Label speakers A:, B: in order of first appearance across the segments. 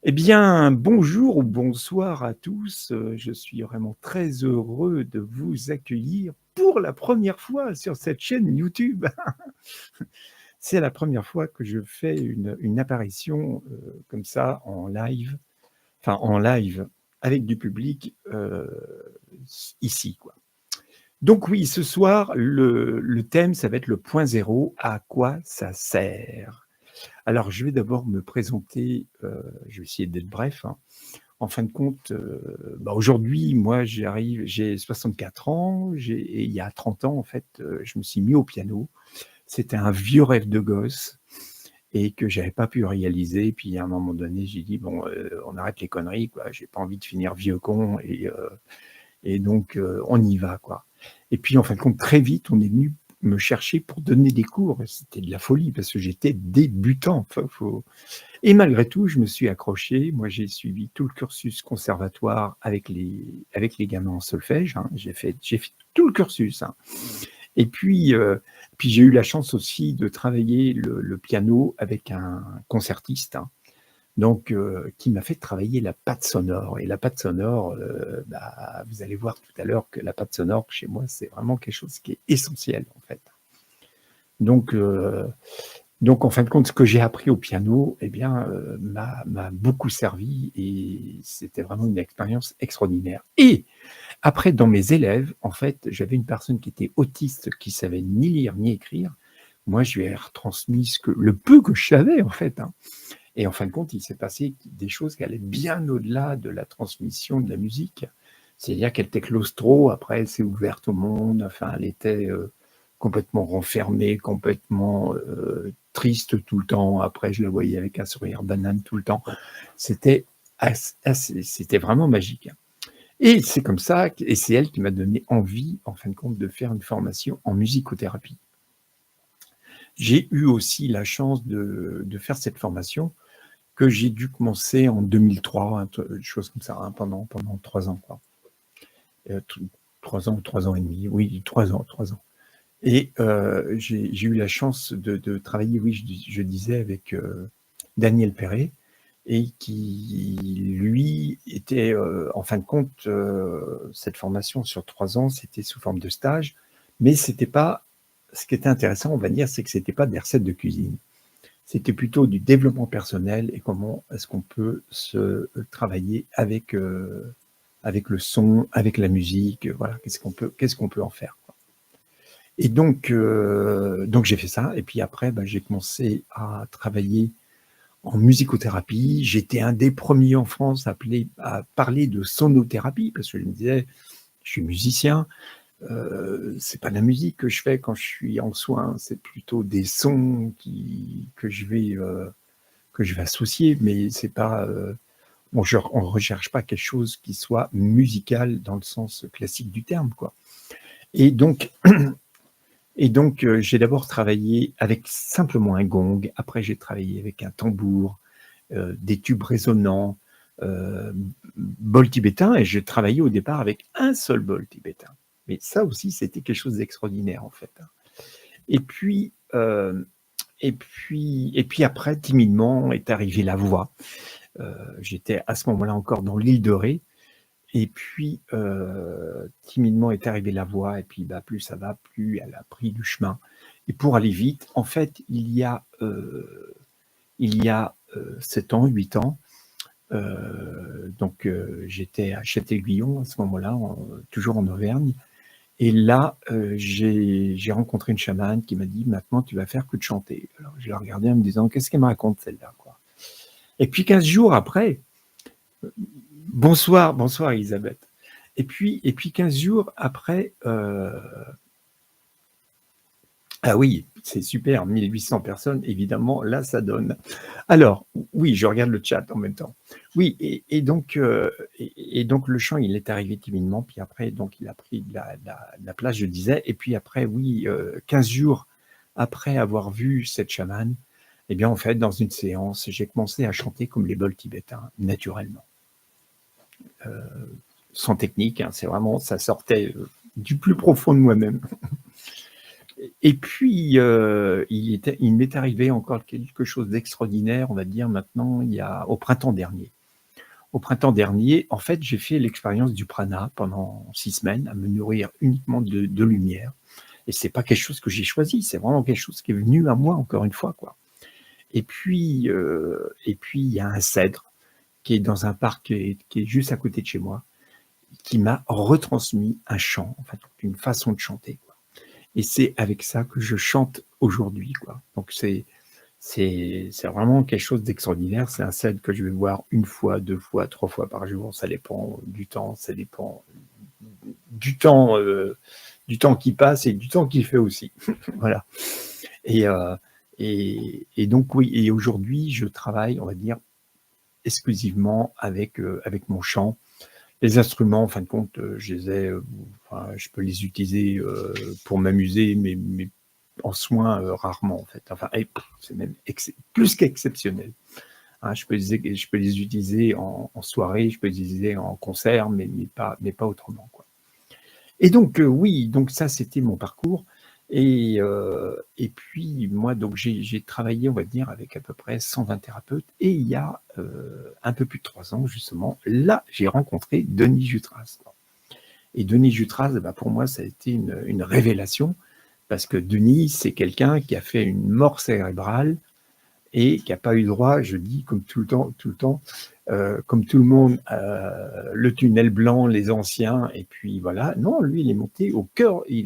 A: Eh bien, bonjour ou bonsoir à tous. Je suis vraiment très heureux de vous accueillir pour la première fois sur cette chaîne YouTube. C'est la première fois que je fais une apparition comme ça en live, enfin en live avec du public ici, quoi. Donc oui, ce soir, le thème, ça va être le point zéro. À quoi ça sert? Alors, je vais d'abord me présenter. Je vais essayer d'être bref, hein. En fin de compte, aujourd'hui, moi, j'ai 64 ans, et il y a 30 ans, en fait, je me suis mis au piano. C'était un vieux rêve de gosse et que j'avais pas pu réaliser. Puis à un moment donné, j'ai dit: «Bon, on arrête les conneries, quoi. J'ai pas envie de finir vieux con et donc on y va, quoi». Et puis, en fin de compte, très vite, on est venu me chercher pour donner des cours. C'était de la folie parce que j'étais débutant. Enfin, et malgré tout, je me suis accroché. Moi, j'ai suivi tout le cursus conservatoire avec les gamins en solfège, hein. J'ai fait tout le cursus, hein. Et puis j'ai eu la chance aussi de travailler le piano avec un concertiste, hein, donc qui m'a fait travailler la patte sonore. Et la patte sonore, vous allez voir tout à l'heure que la patte sonore, chez moi, c'est vraiment quelque chose qui est essentiel, en fait. Donc, en fin de compte, ce que j'ai appris au piano, eh bien, m'a beaucoup servi et c'était vraiment une expérience extraordinaire. Et après, dans mes élèves, en fait, j'avais une personne qui était autiste, qui savait ni lire ni écrire. Moi, je lui ai retransmis le peu que je savais, en fait, hein. Et en fin de compte, il s'est passé des choses qui allaient bien au-delà de la transmission de la musique. C'est-à-dire qu'elle était claustro, après elle s'est ouverte au monde, enfin elle était complètement renfermée, complètement triste tout le temps. Après, je la voyais avec un sourire banane tout le temps. C'était c'était vraiment magique. Et c'est comme ça, et c'est elle qui m'a donné envie, en fin de compte, de faire une formation en musicothérapie. J'ai eu aussi la chance de faire cette formation que j'ai dû commencer en 2003, une chose comme ça, hein, pendant 3 ans, quoi. 3 ans ou 3 ans et demi, oui, 3 ans, 3 ans. Et j'ai eu la chance de travailler, oui, je disais, avec Daniel Perret, et qui, lui, était, en fin de compte, cette formation sur 3 ans, c'était sous forme de stage, mais c'était pas, ce qui était intéressant, on va dire, c'est que c'était pas des recettes de cuisine. C'était plutôt du développement personnel et comment est-ce qu'on peut se travailler avec le son, avec la musique, voilà, qu'est-ce qu'on peut en faire, quoi. Et donc j'ai fait ça et puis après, j'ai commencé à travailler en musicothérapie. J'étais un des premiers en France à parler de sonothérapie parce que je me disais: «Je suis musicien, c'est pas de la musique que je fais quand je suis en soins, c'est plutôt des sons que je vais associer, mais c'est pas, on recherche pas quelque chose qui soit musical dans le sens classique du terme, quoi. Et donc j'ai d'abord travaillé avec simplement un gong, après j'ai travaillé avec un tambour, des tubes résonnants, heu, bol tibétain, et j'ai travaillé au départ avec un seul bol tibétain. Mais ça aussi, c'était quelque chose d'extraordinaire, en fait, hein. Et puis, après, timidement, est arrivée la voix. J'étais à ce moment-là encore dans l'île de Ré, et puis timidement est arrivée la voix, et puis plus ça va, plus elle a pris du chemin. Et pour aller vite, en fait, il y a 7 ans, 8 ans, donc j'étais à Châtel-Guyon à ce moment-là, toujours en Auvergne. Et là, j'ai rencontré une chamane qui m'a dit: «Maintenant, tu vas faire que de chanter». Alors je la regardais en me disant: «Qu'est-ce qu'elle me raconte celle-là, quoi?» Et puis 15 jours après, bonsoir, bonsoir Elisabeth. Et puis 15 jours après, ah oui, c'est super, 1800 personnes, évidemment, là, ça donne. Alors, oui, je regarde le chat en même temps. Oui, et donc le chant, il est arrivé timidement, puis après, donc il a pris de la place, je disais. Et puis après, oui, 15 jours après avoir vu cette chamane, eh bien, en fait, dans une séance, j'ai commencé à chanter comme les bols tibétains, naturellement. Sans technique, hein, c'est vraiment, ça sortait du plus profond de moi-même. Et puis, il m'est arrivé encore quelque chose d'extraordinaire, on va dire maintenant, au printemps dernier. Au printemps dernier, en fait, j'ai fait l'expérience du prana pendant 6 semaines, à me nourrir uniquement de lumière. Et c'est pas quelque chose que j'ai choisi, c'est vraiment quelque chose qui est venu à moi, encore une fois, quoi. Et puis, il y a un cèdre qui est dans un parc qui est juste à côté de chez moi, qui m'a retransmis un chant, en fait, une façon de chanter, quoi. Et c'est avec ça que je chante aujourd'hui, quoi. Donc c'est vraiment quelque chose d'extraordinaire. C'est un cèdre que je vais voir 1 fois, 2 fois, 3 fois par jour. Ça dépend du temps, ça dépend du temps, du temps qui passe et du temps qu'il fait aussi. Voilà. Et, et donc oui, et aujourd'hui, je travaille, on va dire, exclusivement avec mon chant. Les instruments, en fin de compte, je les ai, enfin, je peux les utiliser pour m'amuser, mais en soins rarement, en fait. Enfin, c'est même plus qu'exceptionnel. Hein, je peux les utiliser en soirée, je peux les utiliser en concert, mais pas autrement, quoi. Et donc, oui, donc ça, c'était mon parcours. Et puis, moi, donc, j'ai travaillé, on va dire, avec à peu près 120 thérapeutes. Et il y a un peu plus de 3 ans, justement, là, j'ai rencontré Denis Jutras. Et Denis Jutras, bah, pour moi, ça a été une révélation, parce que Denis, c'est quelqu'un qui a fait une mort cérébrale et qui n'a pas eu droit, je dis comme tout le temps, comme tout le monde, le tunnel blanc, les anciens, et puis voilà. Non, lui, il est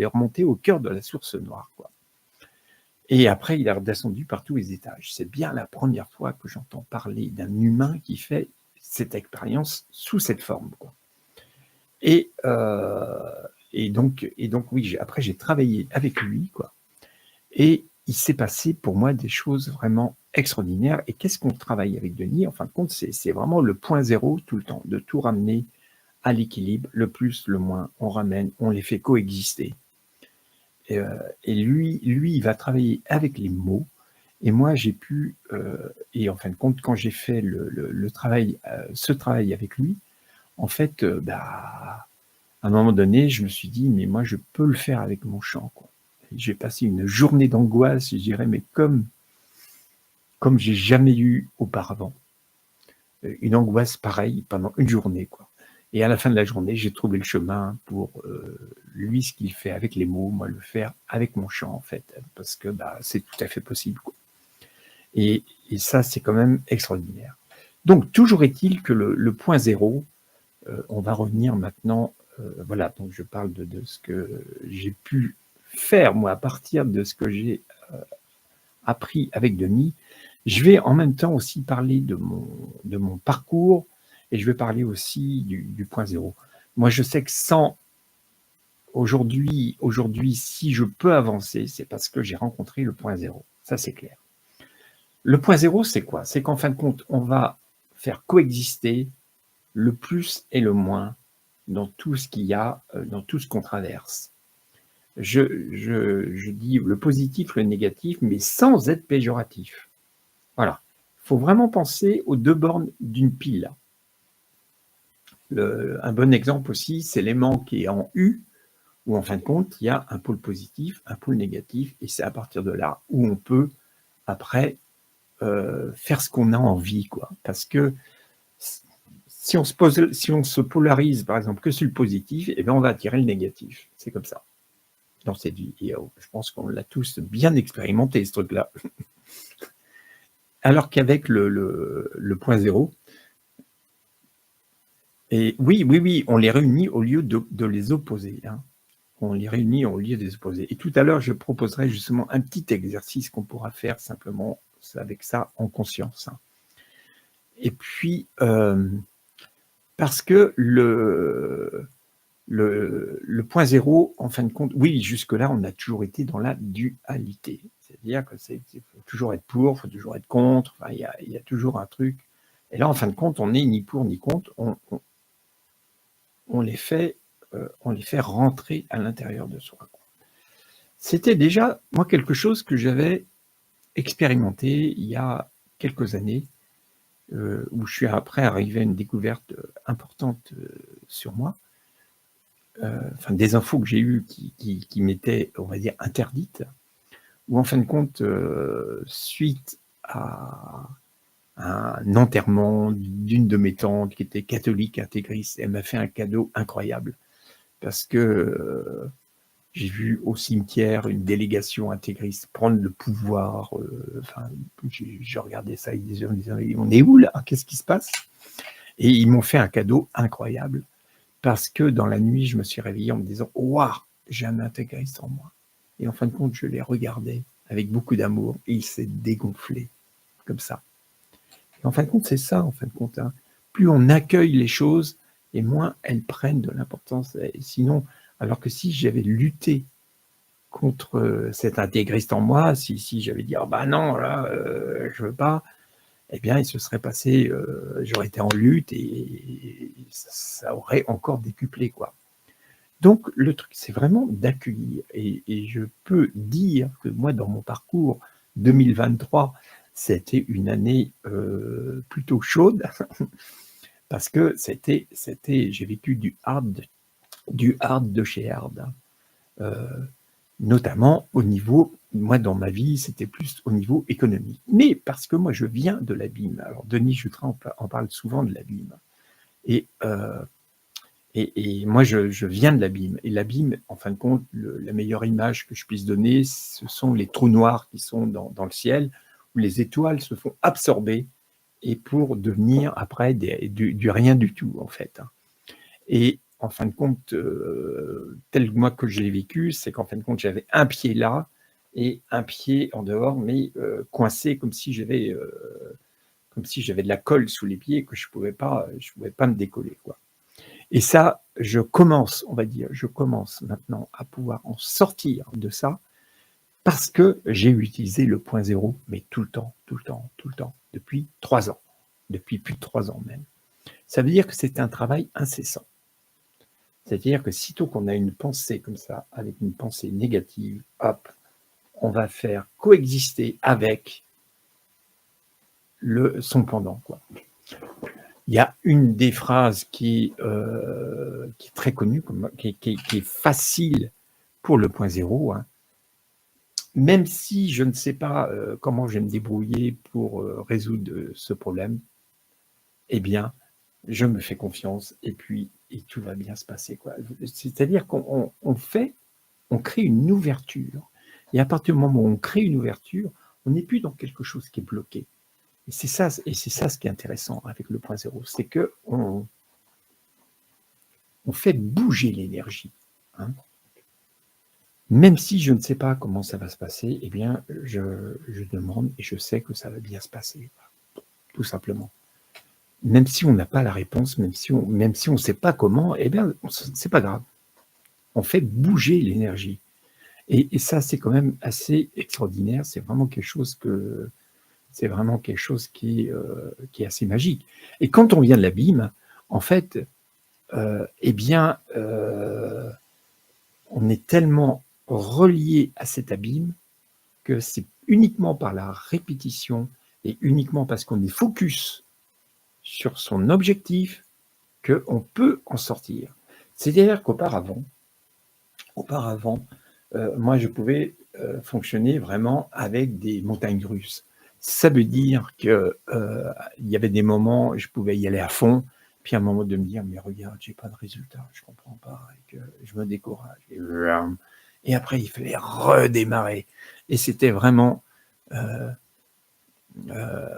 A: remonté au cœur de la source noire, quoi. Et après, il est redescendu par tous les étages. C'est bien la première fois que j'entends parler d'un humain qui fait cette expérience sous cette forme, quoi. Et, euh, et donc oui, après, j'ai travaillé avec lui, quoi. Et il s'est passé pour moi des choses vraiment extraordinaires. Et qu'est-ce qu'on travaille avec Denis? En fin de compte, c'est vraiment le point zéro tout le temps, de tout ramener à l'équilibre, le plus, le moins, on ramène, on les fait coexister. Et lui, il va travailler avec les mots. Et moi, j'ai pu, et en fin de compte, quand j'ai fait le travail, ce travail avec lui, en fait, bah, à un moment donné, je me suis dit, mais moi, je peux le faire avec mon chant, quoi. J'ai passé une journée d'angoisse, je dirais, mais comme j'ai jamais eu auparavant. Une angoisse pareille pendant une journée, quoi. Et à la fin de la journée, j'ai trouvé le chemin pour lui, ce qu'il fait avec les mots, moi le faire avec mon chant, en fait, parce que bah, c'est tout à fait possible, quoi. Et ça, c'est quand même extraordinaire. Donc, toujours est-il que le point zéro, on va revenir maintenant, voilà, donc je parle de ce que j'ai pu faire, moi, à partir de ce que j'ai appris avec Denis. Je vais en même temps aussi parler de mon parcours et je vais parler aussi du point zéro. Moi, je sais que aujourd'hui, si je peux avancer, c'est parce que j'ai rencontré le point zéro. Ça, c'est clair. Le point zéro, c'est quoi? C'est qu'en fin de compte, on va faire coexister le plus et le moins dans tout ce qu'il y a, dans tout ce qu'on traverse. Je dis le positif, le négatif, mais sans être péjoratif. Voilà. Il faut vraiment penser aux 2 bornes d'une pile. Un bon exemple aussi, c'est l'aimant qui est en U, où en fin de compte, il y a un pôle positif, un pôle négatif, et c'est à partir de là où on peut, après, faire ce qu'on a envie, quoi. Parce que si on se polarise, par exemple, que sur le positif, eh bien, on va attirer le négatif. C'est comme ça. Dans cette vie. Et je pense qu'on l'a tous bien expérimenté, ce truc-là. Alors qu'avec le point zéro, et oui, on les réunit au lieu de les opposer, hein. On les réunit au lieu de les opposer. Et tout à l'heure, je proposerai justement un petit exercice qu'on pourra faire simplement avec ça en conscience, hein. Et puis, parce que le point zéro, en fin de compte, oui, jusque-là, on a toujours été dans la dualité. C'est-à-dire que faut toujours être pour, il faut toujours être contre, enfin, il y a toujours un truc. Et là, en fin de compte, on n'est ni pour ni contre, on les fait rentrer à l'intérieur de soi. C'était déjà, moi, quelque chose que j'avais expérimenté il y a quelques années, où je suis après arrivé à une découverte importante sur moi. enfin des infos que j'ai eues qui m'étaient, on va dire, interdites, où en fin de compte, suite à un enterrement d'une de mes tantes qui était catholique intégriste, elle m'a fait un cadeau incroyable parce que j'ai vu au cimetière une délégation intégriste prendre le pouvoir. Enfin, j'ai regardé ça, ils disaient, on est où là? Qu'est-ce qui se passe? Et ils m'ont fait un cadeau incroyable parce que dans la nuit, je me suis réveillé en me disant, waouh, j'ai un intégriste en moi. Et en fin de compte, je l'ai regardé avec beaucoup d'amour et il s'est dégonflé comme ça. Et en fin de compte, c'est ça, en fin de compte. Hein. Plus on accueille les choses, et moins elles prennent de l'importance. Et sinon, alors que si j'avais lutté contre cet intégriste en moi, si j'avais dit oh bah non, là, je veux pas, eh bien, il se serait passé, j'aurais été en lutte et ça aurait encore décuplé, quoi. Donc, le truc, c'est vraiment d'accueillir. Et je peux dire que moi, dans mon parcours 2023, c'était une année plutôt chaude parce que j'ai vécu du hard de chez hard. Notamment au niveau, moi dans ma vie, c'était plus au niveau économique. Mais parce que moi, je viens de l'abîme. Alors, Denis Jutras en parle souvent de l'abîme. Et moi, je viens de l'abîme. Et l'abîme, en fin de compte, la meilleure image que je puisse donner, ce sont les trous noirs qui sont dans le ciel, où les étoiles se font absorber et pour devenir après du rien du tout, en fait. Et en fin de compte, tel moi que je l'ai vécu, c'est qu'en fin de compte, j'avais un pied là et un pied en dehors, mais coincé comme si j'avais de la colle sous les pieds et que je pouvais pas me décoller, quoi. Et ça, je commence maintenant à pouvoir en sortir de ça parce que j'ai utilisé le point zéro, mais tout le temps, depuis 3 ans, depuis plus de 3 ans même. Ça veut dire que c'est un travail incessant. C'est-à-dire que sitôt qu'on a une pensée comme ça, avec une pensée négative, hop, on va faire coexister avec son pendant, quoi. Il y a une des phrases qui est très connue, qui est facile pour le point zéro. Hein. Même si je ne sais pas comment je vais me débrouiller pour résoudre ce problème, eh bien, je me fais confiance et puis tout va bien se passer, quoi. C'est-à-dire qu'on crée une ouverture. Et à partir du moment où on crée une ouverture, on n'est plus dans quelque chose qui est bloqué. Et c'est ça ce qui est intéressant avec le point zéro, c'est qu'on fait bouger l'énergie. Hein. Même si je ne sais pas comment ça va se passer, eh bien, je demande et je sais que ça va bien se passer, tout simplement. Même si on n'a pas la réponse, même si on ne sait pas comment, eh bien, c'est pas grave. On fait bouger l'énergie. Et ça, c'est quand même assez extraordinaire. C'est vraiment quelque chose qui est assez magique. Et quand on vient de l'abîme, en fait, eh bien, on est tellement relié à cet abîme que c'est uniquement par la répétition et uniquement parce qu'on est focus sur son objectif qu'on peut en sortir. C'est-à-dire qu'auparavant, moi, je pouvais fonctionner vraiment avec des montagnes russes. Ça veut dire qu'il y avait des moments où je pouvais y aller à fond, puis à un moment de me dire, mais regarde, j'ai pas de résultat, je comprends pas, et que je me décourage. Et après, il fallait redémarrer. Et c'était vraiment...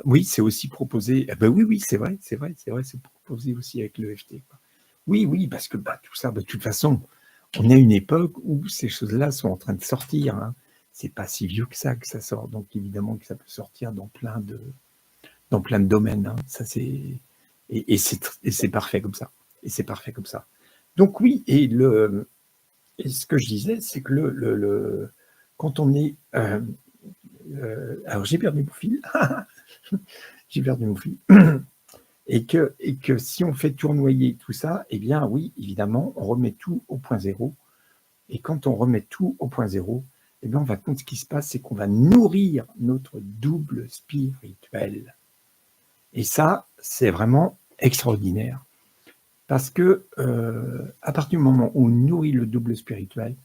A: oui, c'est aussi proposé... Ben oui, c'est vrai, c'est proposé aussi avec l'EFT. Oui, parce que tout ça, de toute façon, on est à une époque où ces choses-là sont en train de sortir. Hein. C'est pas si vieux que ça sort. Donc évidemment que ça peut sortir dans plein de domaines. Hein. Ça et c'est parfait comme ça. Et c'est parfait comme ça. Donc oui, et ce que je disais, c'est que quand on est alors j'ai perdu mon fil. J'ai perdu mon fil. Et que si on fait tournoyer tout ça, eh bien oui, évidemment, on remet tout au point zéro. Et quand on remet tout au point zéro, eh bien, on va compte ce qui se passe, c'est qu'on va nourrir notre double spirituel. Et ça, c'est vraiment extraordinaire. Parce que à partir du moment où on nourrit le double spirituel,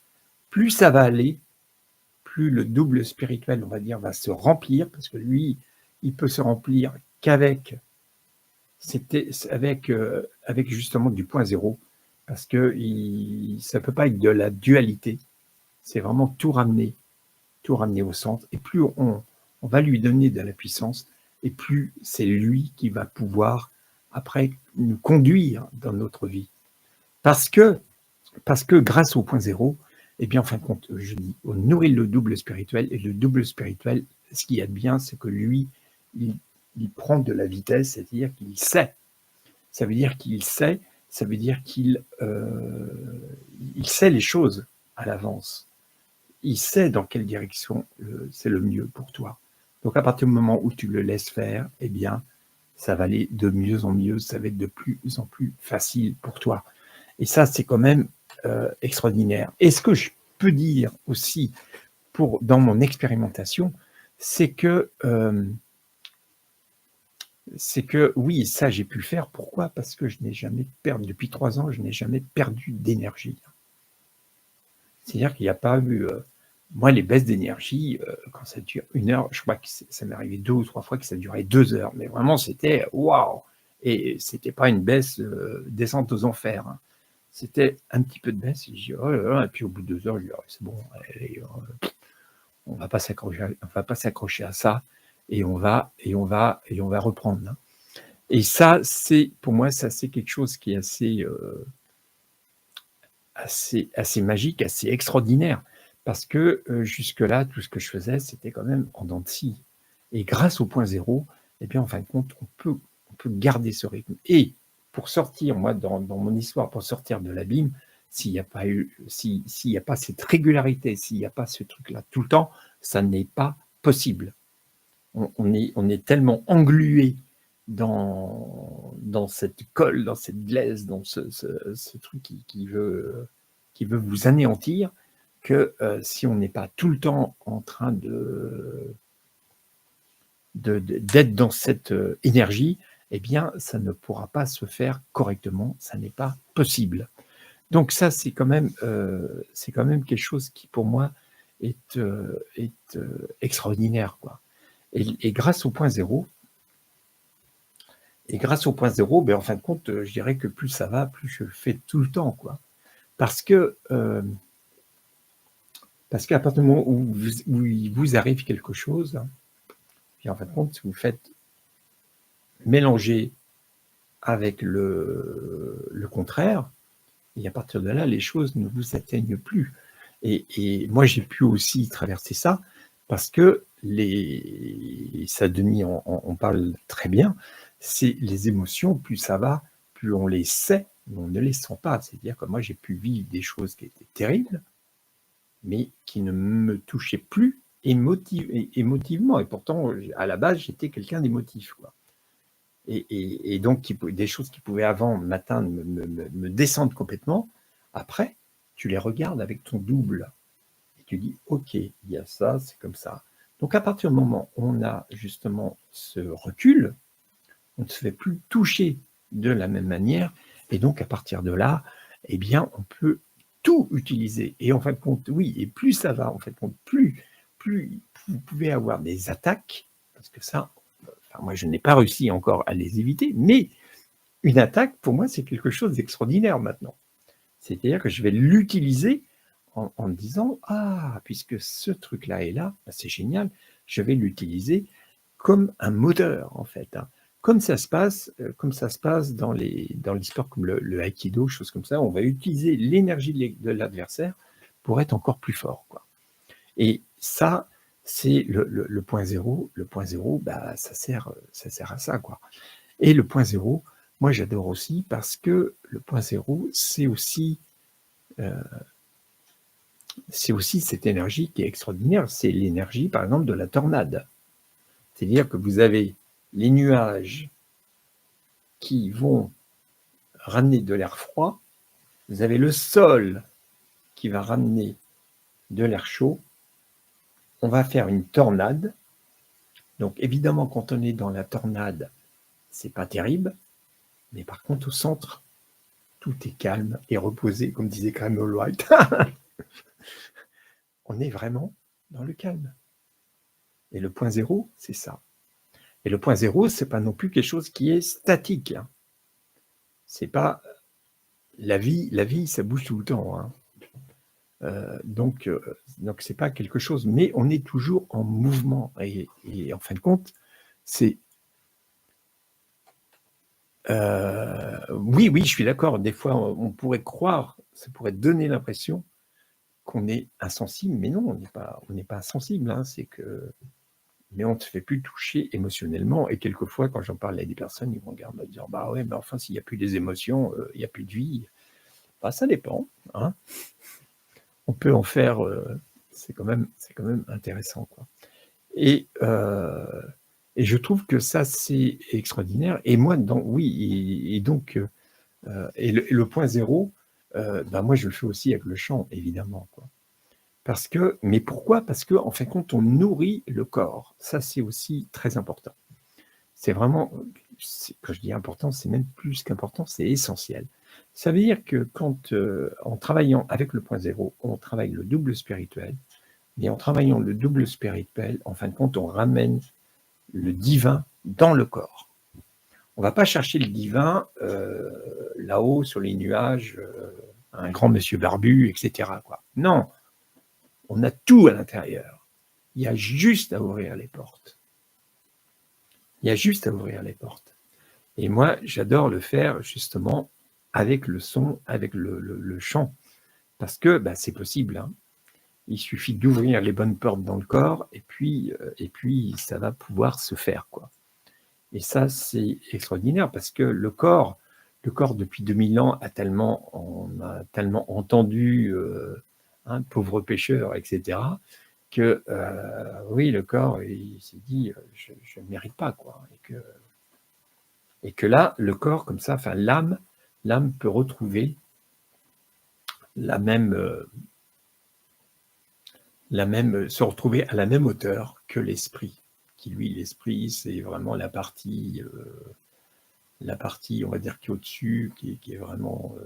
A: plus ça va aller, plus le double spirituel, on va dire, va se remplir, parce que lui, il peut se remplir qu'avec avec justement du point zéro, parce que ça ne peut pas être de la dualité, c'est vraiment tout ramener au centre, et plus on va lui donner de la puissance, et plus c'est lui qui va pouvoir après nous conduire dans notre vie. Parce que grâce au point zéro, eh bien, en fin de compte, je dis, on nourrit le double spirituel, et le double spirituel, ce qu'il y a de bien, c'est que lui, il prend de la vitesse, c'est-à-dire qu'il sait. Ça veut dire qu'il sait, ça veut dire qu'il il sait les choses à l'avance. Il sait dans quelle direction c'est le mieux pour toi. Donc, à partir du moment où tu le laisses faire, eh bien, ça va aller de mieux en mieux, ça va être de plus en plus facile pour toi. Et ça, c'est quand même extraordinaire. Et ce que je peux dire aussi dans mon expérimentation, c'est que oui, ça j'ai pu le faire. Pourquoi? Parce que je n'ai jamais perdu, depuis 3 ans, je n'ai jamais perdu d'énergie. C'est-à-dire qu'il n'y a pas eu, moi les baisses d'énergie, quand ça dure 1 heure, je crois que ça m'est arrivé 2 ou 3 fois que ça durait 2 heures, mais vraiment c'était waouh! Et c'était pas une baisse descente aux enfers, hein. C'était un petit peu de baisse, et je dis, oh là là, et puis au bout de 2 heures, je dis, oh, c'est bon, allez, on va pas s'accrocher à ça, et on va reprendre, hein. Et ça, pour moi, ça c'est quelque chose qui est assez magique, assez extraordinaire, parce que jusque-là, tout ce que je faisais, c'était quand même en dents de scie. Et grâce au point zéro, eh bien, en fin de compte, on peut garder ce rythme. Et pour sortir, moi, dans mon histoire, pour sortir de l'abîme, s'il n'y a pas cette régularité, s'il n'y a pas ce truc-là tout le temps, ça n'est pas possible. On est tellement englué dans cette colle, dans cette glaise, dans ce truc qui veut vous anéantir, que si on n'est pas tout le temps en train d'être dans cette énergie, eh bien, ça ne pourra pas se faire correctement, ça n'est pas possible. Donc ça, c'est quand même quelque chose qui, pour moi, est extraordinaire, quoi. Et grâce au point zéro, ben, en fin de compte, je dirais que plus ça va, plus je fais tout le temps, quoi. Parce qu'à partir du moment où il vous arrive quelque chose, puis en fin de compte, si vous faites mélanger avec le contraire, et à partir de là, les choses ne vous atteignent plus. Et moi, j'ai pu aussi traverser ça, parce que ça, Denis on parle très bien, c'est les émotions, plus ça va, plus on les sait, mais on ne les sent pas. C'est-à-dire que moi, j'ai pu vivre des choses qui étaient terribles, mais qui ne me touchaient plus émotivement. Et pourtant, à la base, j'étais quelqu'un d'émotif, quoi. Et donc, des choses qui pouvaient avant m'atteindre, me descendre complètement, après, tu les regardes avec ton double. Et tu dis, OK, il y a ça, c'est comme ça. Donc, à partir du moment où on a justement ce recul, on ne se fait plus toucher de la même manière. Et donc, à partir de là, eh bien, on peut tout utiliser. Et en fin de compte, oui, et plus ça va, en fait, plus vous pouvez avoir des attaques, parce que ça, enfin, moi, je n'ai pas réussi encore à les éviter, mais une attaque, pour moi, c'est quelque chose d'extraordinaire maintenant. C'est-à-dire que je vais l'utiliser en me disant, ah, puisque ce truc-là est là, bah, c'est génial, je vais l'utiliser comme un moteur, en fait, hein. Comme ça se passe dans les sports comme le aikido, choses comme ça, on va utiliser l'énergie de l'adversaire pour être encore plus fort, quoi. Et ça, c'est le point zéro. Le point zéro, bah, ça sert à ça, quoi. Et le point zéro, moi j'adore aussi, parce que le point zéro, c'est aussi cette énergie qui est extraordinaire. C'est l'énergie, par exemple, de la tornade. C'est-à-dire que vous avez les nuages qui vont ramener de l'air froid, vous avez le sol qui va ramener de l'air chaud, on va faire une tornade. Donc évidemment, quand on est dans la tornade, c'est pas terrible, mais par contre au centre, tout est calme et reposé, comme disait Graham Allwright. On est vraiment dans le calme. Et le point zéro, c'est ça. Et le point zéro, c'est pas non plus quelque chose qui est statique. Hein. C'est pas la vie, ça bouge tout le temps. Hein. Donc c'est pas quelque chose, mais on est toujours en mouvement. Et en fin de compte, c'est oui, je suis d'accord. Des fois, on pourrait croire, ça pourrait donner l'impression qu'on est insensible, mais non, on n'est pas insensible. Hein, mais on ne se fait plus toucher émotionnellement. Et quelquefois, quand j'en parle à des personnes, ils vont me dire, bah ouais, mais enfin, s'il n'y a plus des émotions, il n'y a plus de vie. Bah, ça dépend. Hein. On peut en faire. C'est quand même intéressant, quoi. Et je trouve que ça, c'est extraordinaire. Et moi, oui, et donc, le point zéro, moi, je le fais aussi avec le chant, évidemment, quoi. Mais pourquoi? Parce qu'en fin de compte, on nourrit le corps. Ça, c'est aussi très important. C'est vraiment, quand je dis important, c'est même plus qu'important, c'est essentiel. Ça veut dire que quand, en travaillant avec le point zéro, on travaille le double spirituel, mais en travaillant le double spirituel, en fin de compte, on ramène le divin dans le corps. On ne va pas chercher le divin là-haut sur les nuages, un grand monsieur barbu, etc. quoi. Non, on a tout à l'intérieur. Il y a juste à ouvrir les portes. Il y a juste à ouvrir les portes. Et moi, j'adore le faire justement avec le son, avec le chant, parce que c'est possible. Hein. Il suffit d'ouvrir les bonnes portes dans le corps, et puis ça va pouvoir se faire, quoi. Et ça, c'est extraordinaire, parce que le corps depuis 2000 ans, on a tellement entendu pauvre pécheur, etc., que oui, le corps, il s'est dit, je ne mérite pas, quoi. Et que là, le corps, comme ça, enfin l'âme peut retrouver se retrouver à la même hauteur que l'esprit. Qui lui, l'esprit, c'est vraiment la partie, on va dire, qui est au-dessus, qui est vraiment,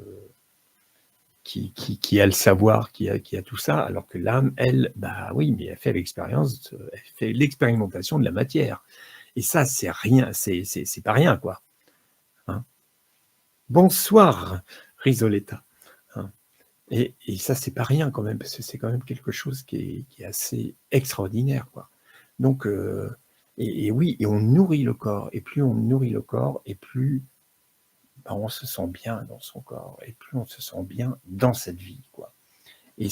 A: qui a le savoir, qui a tout ça, alors que l'âme, elle, oui, mais elle fait l'expérience, elle fait l'expérimentation de la matière. Et ça, c'est rien, c'est pas rien, quoi. Hein. Bonsoir, Risoletta. Hein. Et ça, c'est pas rien quand même, parce que c'est quand même quelque chose qui est assez extraordinaire, quoi. Donc, et oui, et on nourrit le corps, et plus on nourrit le corps, et plus on se sent bien dans son corps, et plus on se sent bien dans cette vie, quoi. Et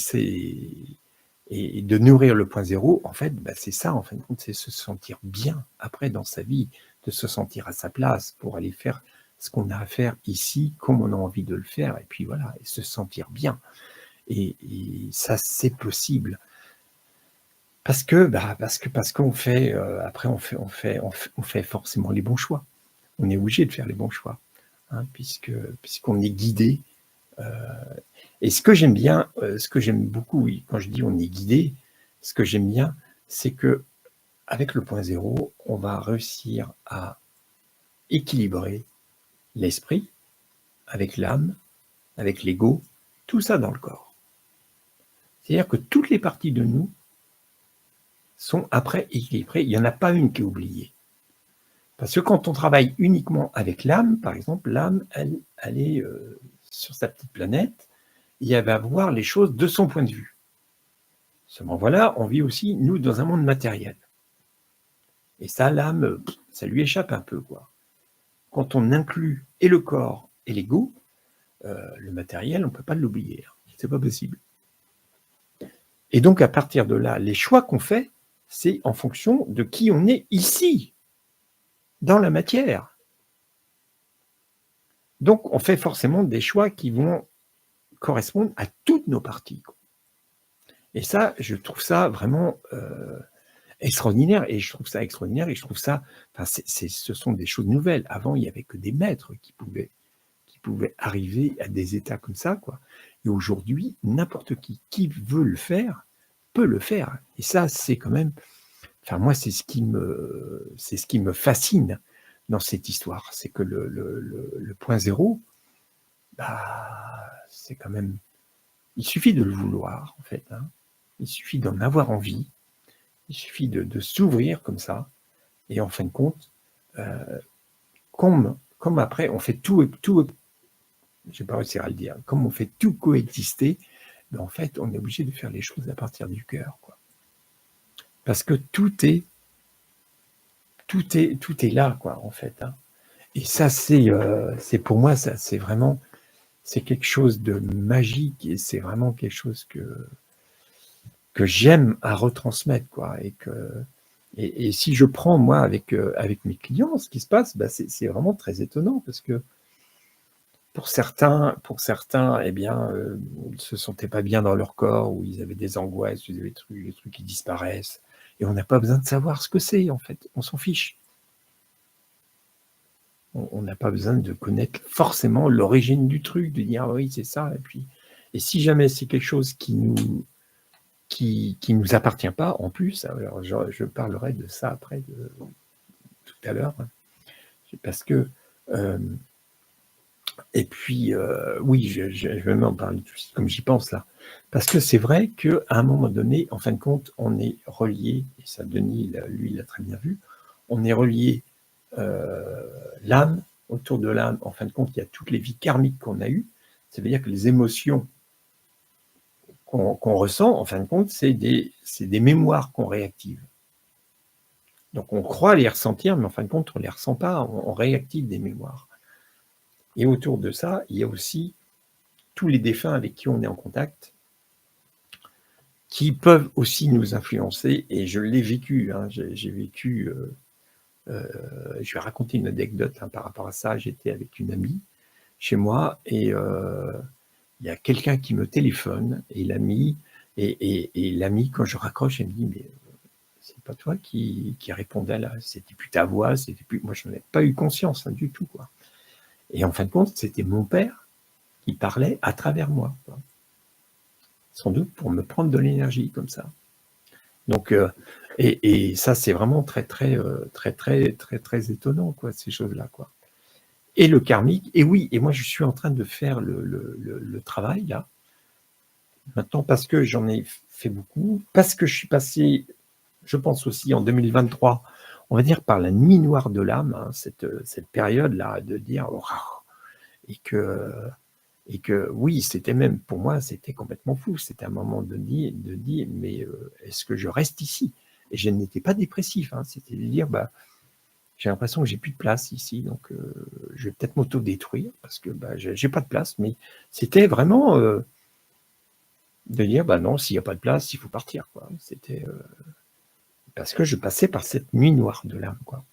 A: de nourrir le point zéro, en fait, c'est ça, en fin de compte, c'est se sentir bien après dans sa vie, de se sentir à sa place pour aller faire ce qu'on a à faire ici, comme on a envie de le faire, et puis voilà, et se sentir bien. Et ça, c'est possible. Parce qu'on fait, après, on fait forcément les bons choix. On est obligé de faire les bons choix, hein, puisqu'on est guidé. Et ce que j'aime bien, ce que j'aime beaucoup, oui, quand je dis on est guidé, ce que j'aime bien, c'est que avec le point zéro, on va réussir à équilibrer l'esprit avec l'âme, avec l'ego, tout ça dans le corps. C'est-à-dire que toutes les parties de nous sont après équilibrées. Il n'y en a pas une qui est oubliée. Parce que quand on travaille uniquement avec l'âme, par exemple, l'âme, elle est sur sa petite planète, et elle va voir les choses de son point de vue. Seulement voilà, on vit aussi, nous, dans un monde matériel. Et ça, l'âme, ça lui échappe un peu, quoi. Quand on inclut et le corps et l'ego, le matériel, on ne peut pas l'oublier. C'est pas possible. Et donc, à partir de là, les choix qu'on fait, c'est en fonction de qui on est ici, dans la matière. Donc, on fait forcément des choix qui vont correspondre à toutes nos parties. Et ça, je trouve ça vraiment extraordinaire. Et je trouve ça extraordinaire. Et je trouve ça, ce sont des choses nouvelles. Avant, il n'y avait que des maîtres qui pouvaient arriver à des états comme ça, quoi. Et aujourd'hui, n'importe qui veut le faire, peut le faire. Et ça, c'est quand même, moi, c'est ce qui me fascine dans cette histoire. C'est que le point zéro, c'est quand même... Il suffit de le vouloir, en fait. Hein. Il suffit d'en avoir envie. Il suffit de s'ouvrir comme ça. Et en fin de compte, comme après, on fait tout, je vais pas réussir à le dire, comme on fait tout coexister, en fait, on est obligé de faire les choses à partir du cœur, quoi. Parce que tout est là, quoi, en fait. Hein. Et ça, c'est pour moi, ça, c'est vraiment, c'est quelque chose de magique et c'est vraiment quelque chose que j'aime à retransmettre, quoi. Et si je prends, moi, avec mes clients, ce qui se passe, c'est vraiment très étonnant parce que pour certains, eh bien, ils ne se sentaient pas bien dans leur corps, ou ils avaient des angoisses, ils avaient des trucs qui disparaissent. Et on n'a pas besoin de savoir ce que c'est, en fait. On s'en fiche. On n'a pas besoin de connaître forcément l'origine du truc, de dire oui, c'est ça. Et si jamais c'est quelque chose qui nous appartient pas, en plus, alors je parlerai de ça après, tout à l'heure, parce que et puis, oui, je vais même en parler tout de suite, comme j'y pense là. Parce que c'est vrai qu'à un moment donné, en fin de compte, on est relié, et ça, Denis, lui, il l'a très bien vu, on est relié l'âme, autour de l'âme, en fin de compte, il y a toutes les vies karmiques qu'on a eues. Ça veut dire que les émotions qu'on ressent, en fin de compte, c'est des mémoires qu'on réactive. Donc on croit les ressentir, mais en fin de compte, on ne les ressent pas, on réactive des mémoires. Et autour de ça, il y a aussi tous les défunts avec qui on est en contact, qui peuvent aussi nous influencer, et je l'ai vécu, hein, j'ai vécu, je vais raconter une anecdote hein, par rapport à ça. J'étais avec une amie chez moi, et il y a quelqu'un qui me téléphone, et l'ami, quand je raccroche, elle me dit, mais c'est pas toi qui répondais là, c'était plus ta voix, moi je n'en ai pas eu conscience hein, du tout, quoi. Et en fin de compte, c'était mon père qui parlait à travers moi, quoi. Sans doute pour me prendre de l'énergie comme ça. Donc, et ça, c'est vraiment très étonnant, quoi, ces choses-là, quoi. Et le karmique, et oui, et moi, je suis en train de faire le travail, là, maintenant, parce que j'en ai fait beaucoup, parce que je suis passé, je pense aussi, en 2023, on va dire par la nuit noire de l'âme, hein, cette période-là, de dire, oh, et que oui, c'était même, pour moi, c'était complètement fou. C'était un moment de dire, mais est-ce que je reste ici? Et je n'étais pas dépressif, hein, c'était de dire, j'ai l'impression que j'ai plus de place ici, donc je vais peut-être m'auto-détruire parce que j'ai pas de place. Mais c'était vraiment de dire, non, s'il n'y a pas de place, il faut partir, quoi. C'était parce que je passais par cette nuit noire de l'âme, quoi.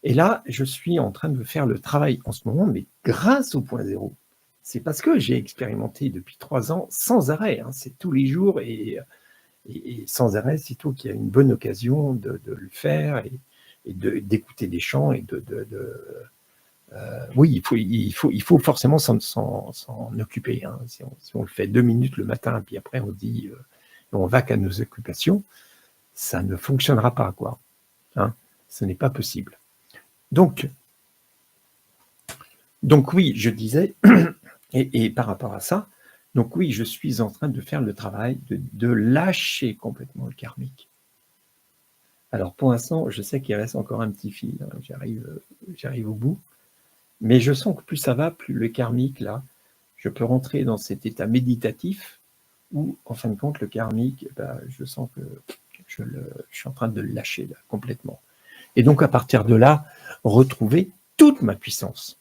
A: Et là, je suis en train de faire le travail en ce moment, mais grâce au point zéro. C'est parce que j'ai expérimenté depuis 3 ans sans arrêt, hein, c'est tous les jours et sans arrêt, c'est tout qu'il y a une bonne occasion de le faire et d'écouter des chants et oui, il faut forcément s'en occuper. Hein. Si on le fait 2 minutes le matin, puis après on dit on va qu'à nos occupations, ça ne fonctionnera pas, quoi. Hein. Ce n'est pas possible. Donc oui, je disais, et par rapport à ça, donc oui, je suis en train de faire le travail de lâcher complètement le karmique. Alors pour l'instant, je sais qu'il reste encore un petit fil, hein, j'arrive au bout, mais je sens que plus ça va, plus le karmique, là, je peux rentrer dans cet état méditatif où, en fin de compte, le karmique, je sens que je suis en train de le lâcher là, complètement. Et donc à partir de là, retrouver toute ma puissance.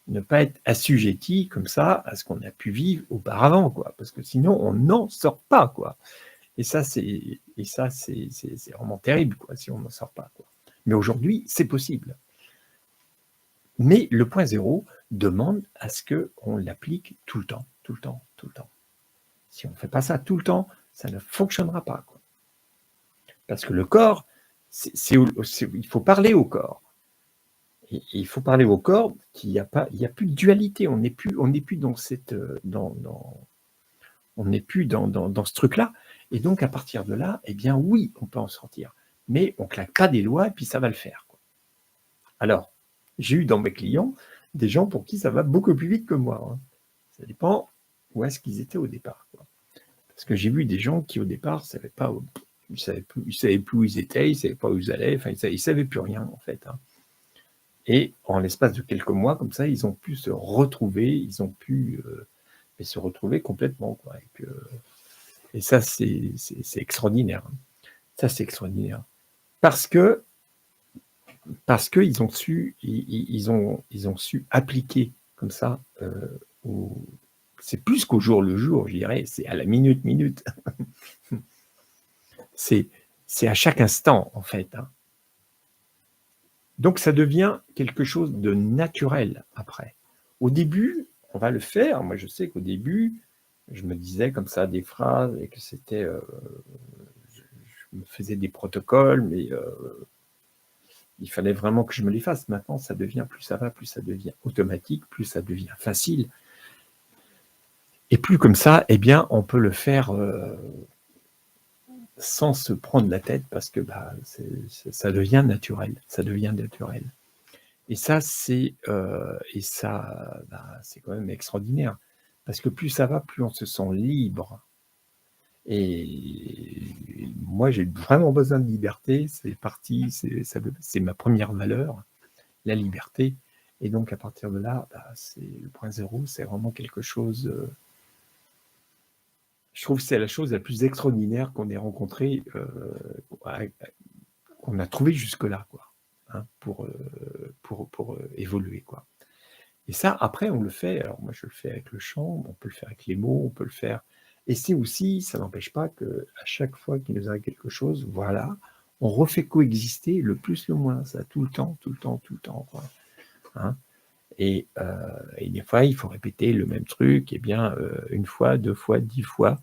A: Ne pas être assujetti comme ça à ce qu'on a pu vivre auparavant, quoi, parce que sinon on n'en sort pas, quoi. Et ça, c'est vraiment terrible, quoi, si on n'en sort pas, quoi. Mais aujourd'hui, c'est possible. Mais le point zéro demande à ce qu'on l'applique tout le temps, tout le temps, tout le temps. Si on ne fait pas ça tout le temps, ça ne fonctionnera pas, quoi. Parce que le corps, il faut parler au corps. Et il faut parler au corps qu'il n'y a plus de dualité. On n'est plus dans cette, on n'est plus dans ce truc-là. Et donc, à partir de là, eh bien, oui, on peut en sortir. Mais on ne claque pas des doigts et puis ça va le faire, quoi. Alors, j'ai eu dans mes clients des gens pour qui ça va beaucoup plus vite que moi. Hein. Ça dépend où est-ce qu'ils étaient au départ, quoi. Parce que j'ai vu des gens qui, au départ, ne savaient pas où, ils savaient plus où ils étaient, ils ne savaient pas où ils allaient, enfin, ils savaient plus rien, en fait, hein. Et en l'espace de quelques mois, comme ça, ils ont pu se retrouver, ils ont pu se retrouver complètement, quoi. Et ça, c'est extraordinaire, hein. Ça, c'est extraordinaire. Parce qu'ils ont su, ils ont su appliquer comme ça. C'est plus qu'au jour le jour, je dirais, c'est à la minute. C'est à chaque instant, en fait, hein. Donc, ça devient quelque chose de naturel après. Au début, on va le faire. Moi, je sais qu'au début, je me disais comme ça des phrases et que c'était... je me faisais des protocoles, mais il fallait vraiment que je me les fasse. Maintenant, ça devient, plus ça va, plus ça devient automatique, plus ça devient facile. Et plus comme ça, eh bien, on peut le faire sans se prendre la tête parce que ça devient naturel. Ça devient naturel. Et ça, c'est quand même extraordinaire. Parce que plus ça va, plus on se sent libre. Et moi, j'ai vraiment besoin de liberté. C'est parti, c'est ma première valeur, la liberté. Et donc, à partir de là, c'est le point zéro, c'est vraiment quelque chose... je trouve que c'est la chose la plus extraordinaire qu'on ait rencontrée, qu'on a trouvée jusque-là, quoi, hein, pour évoluer, quoi. Et ça, après, on le fait. Alors moi, je le fais avec le chant, on peut le faire avec les mots, on peut le faire. Et c'est aussi, ça n'empêche pas qu'à chaque fois qu'il nous arrive quelque chose, voilà, on refait coexister le plus, le moins, ça, tout le temps, quoi, hein. Et des fois, il faut répéter le même truc, et bien, une fois, 2 fois, 10 fois.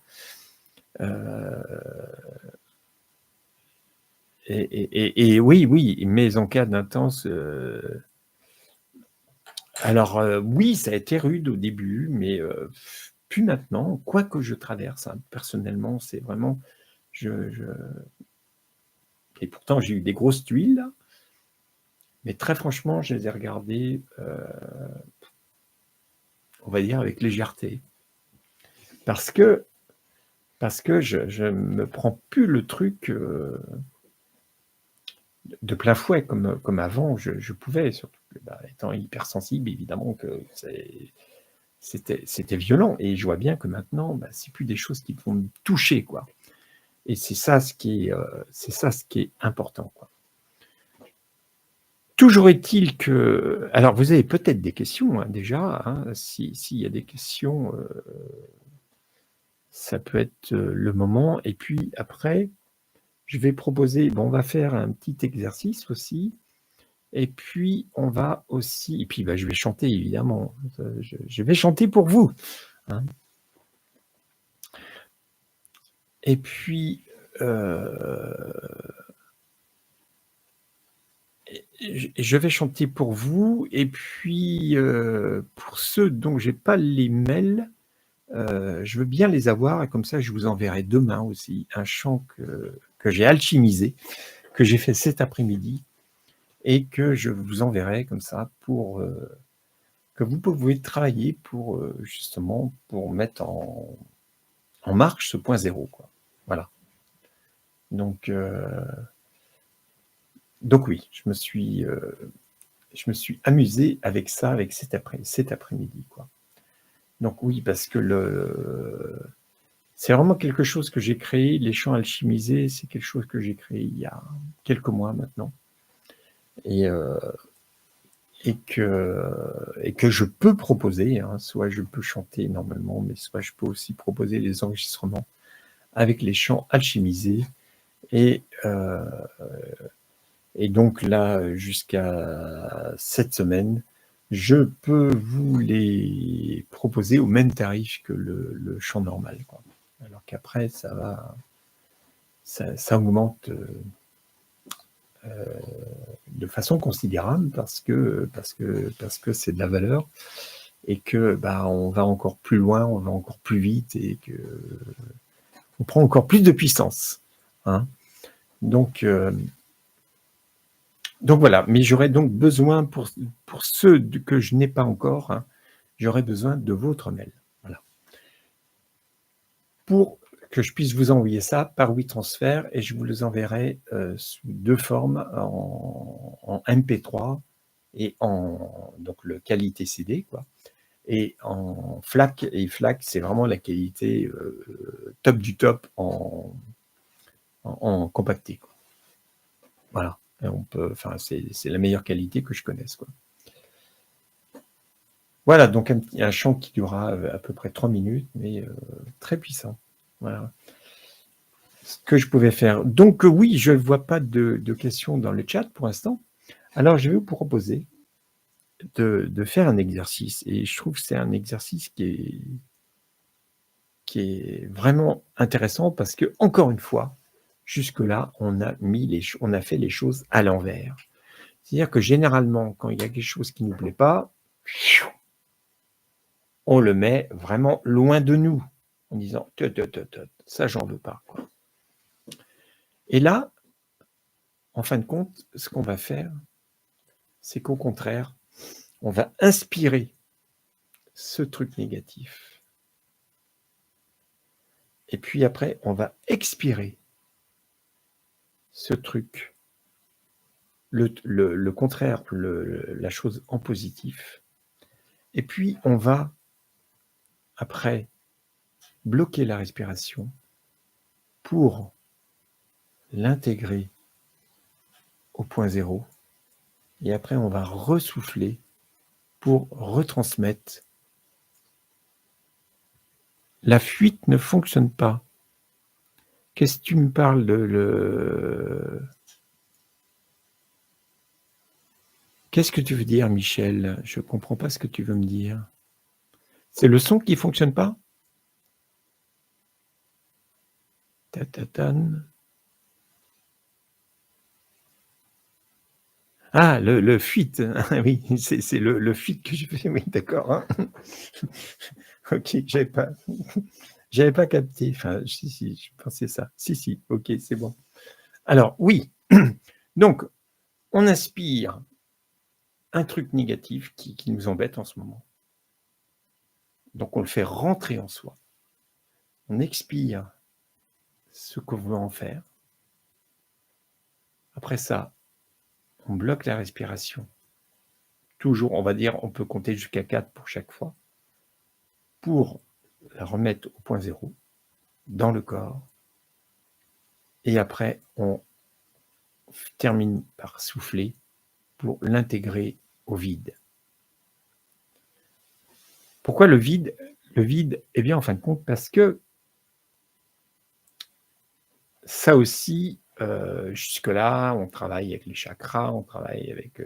A: Et oui, mais en cas d'intense... alors, oui, ça a été rude au début, mais plus maintenant, quoi que je traverse, hein, personnellement, c'est vraiment... Et pourtant, j'ai eu des grosses tuiles, là, mais très franchement, je les ai regardées, on va dire, avec légèreté. Parce que je ne me prends plus le truc de plein fouet comme avant, je pouvais, surtout étant hypersensible, évidemment que c'était violent. Et je vois bien que maintenant, c'est plus des choses qui vont me toucher, quoi. Et c'est ça ce qui est important, quoi. Toujours est-il que... Alors, vous avez peut-être des questions, hein, déjà, hein, s'il y a des questions, ça peut être le moment. Et puis après, je vais proposer... on va faire un petit exercice aussi. Et puis, on va aussi... Et puis, je vais chanter, évidemment. Je vais chanter pour vous, hein. Et puis... je vais chanter pour vous, et puis pour ceux dont j'ai pas les mails, je veux bien les avoir, et comme ça je vous enverrai demain aussi un chant que j'ai alchimisé, que j'ai fait cet après-midi, et que je vous enverrai comme ça pour que vous pouvez travailler pour justement pour mettre en marche ce point zéro, quoi. Voilà. Donc oui, je me suis amusé avec ça, avec cet après-midi, quoi. Donc oui, parce que c'est vraiment quelque chose que j'ai créé, les chants alchimisés, c'est quelque chose que j'ai créé il y a quelques mois maintenant. Et que je peux proposer, hein, soit je peux chanter normalement, mais soit je peux aussi proposer des enregistrements avec les chants alchimisés. Et donc là, jusqu'à cette semaine, je peux vous les proposer au même tarif que le chant normal, quoi. Alors qu'après, ça augmente de façon considérable parce que c'est de la valeur, et que on va encore plus loin, on va encore plus vite, et que on prend encore plus de puissance, hein. Donc voilà, mais j'aurais donc besoin, pour ceux que je n'ai pas encore, hein, j'aurais besoin de votre mail. pour que je puisse vous envoyer ça par WeTransfer et je vous les enverrai sous 2 formes, en MP3 et en donc le qualité CD, quoi, et en FLAC. Et FLAC, c'est vraiment la qualité top du top en compacté, quoi. Voilà. Et on peut, enfin, c'est la meilleure qualité que je connaisse, quoi. Voilà, donc un chant qui durera à peu près 3 minutes, mais très puissant. Voilà. Ce que je pouvais faire. Donc oui, je ne vois pas de questions dans le chat pour l'instant. Alors je vais vous proposer de faire un exercice. Et je trouve que c'est un exercice qui est vraiment intéressant parce que, encore une fois, jusque-là, on a fait les choses à l'envers. C'est-à-dire que généralement, quand il y a quelque chose qui ne nous plaît pas, on le met vraiment loin de nous, en disant « ça, j'en veux pas ». Et là, en fin de compte, ce qu'on va faire, c'est qu'au contraire, on va inspirer ce truc négatif. Et puis après, on va expirer ce truc, le contraire, la chose en positif. Et puis, on va, après, bloquer la respiration pour l'intégrer au point zéro. Et après, on va ressouffler pour retransmettre. La fuite ne fonctionne pas. Qu'est-ce que tu me parles de Qu'est-ce que tu veux dire, Michel? Je ne comprends pas ce que tu veux me dire. C'est le son qui ne fonctionne pas? Tatatane. Ah, le fuite. Oui, c'est le fuite que je fais. Oui, d'accord. Hein. Ok, j'avais pas capté. Enfin, si, je pensais ça. Si, ok, c'est bon. Alors, oui. Donc, on inspire un truc négatif qui nous embête en ce moment. Donc, on le fait rentrer en soi. On expire ce qu'on veut en faire. Après ça, on bloque la respiration. Toujours, on va dire, on peut compter jusqu'à 4 pour chaque fois, pour la remettre au point zéro, dans le corps. Et après, on termine par souffler pour l'intégrer au vide. Pourquoi le vide? Le vide, eh bien, en fin de compte, parce que ça aussi, jusque-là, on travaille avec les chakras, on travaille avec